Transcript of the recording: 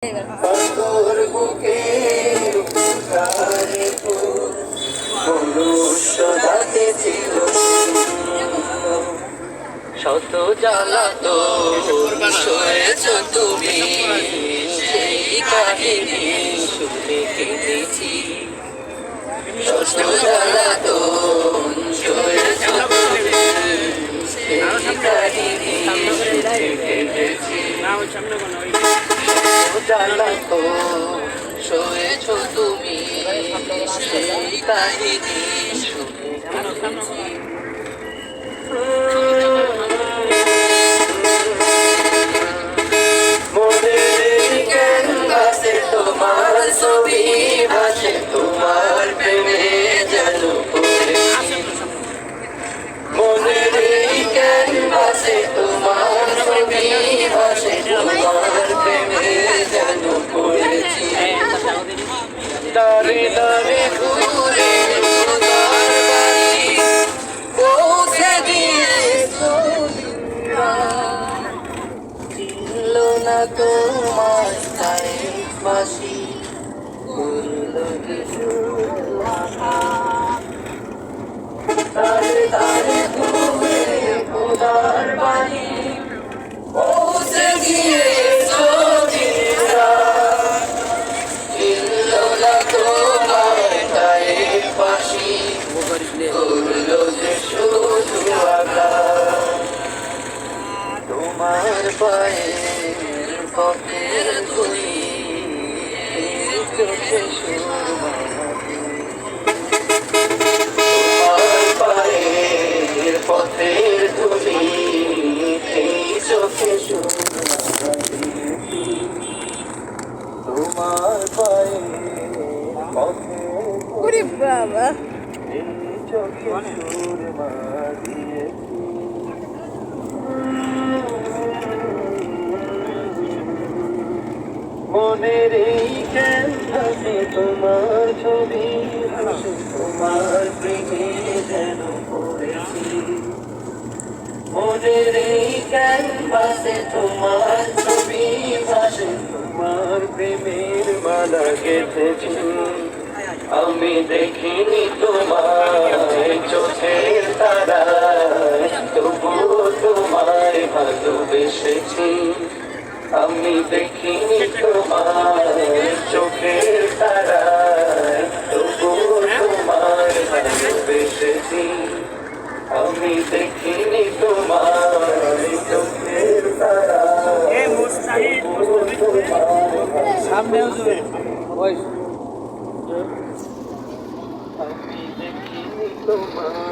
তোর বুকে মনুষ্যরাতে ছিল শত জ্বালা তো সয়েছ তুমি সেই কাহিনী শুনে কেঁদেছি শত জ্বালা তো সয়েছ তুমি সেই কাহিনী শুনে কেঁদেছি জ্বালা তো সয়েছ তুমি সেই কাহিনী শুনে কেঁদেছি তোমার ছবি ভাসে তোমার প্রেমে যেন মনের ক্যানভাসে তোমার ছবি ভাসে তোমার প্রেমে যেন পড়েছি দাঁড়ে দাঁড়ে ঘুরে তোমার বাড়ি পৌঁছে দিয়ে চিনল না তোমার বাসি তারে তারে ঘুরে খোদার বাণী পৌঁছে গিয়ে চিনল না তোমার গায়ে বাসি করল যে শুধু আঘাত তোমার পায়ের পথের ধুলি চোখে তোমার পায়ের পথের ধুলি চোখে তোমার পায়ের পথের বাবা চোখে সুরমা দিয়েছি মনের এই ক্যানভাসে তোমার ছবি ভাসে তোমার প্রেমে যেন পড়েছি মনের এই ক্যানভাসে তোমার ছবি ভাসে তোমার প্রেমের মালা গেঁথেছি আমি দেখিনি তোমায় চোখের তারায় তবুও তোমায় ভালোবেসেছি আমি দেখিনি তোমার চোখের তারায় তবুও তোমার ভালোবেসেছি আমি দেখিনি তোমার চোখের তারায় সামনে আসবে আমি দেখিনি তোমার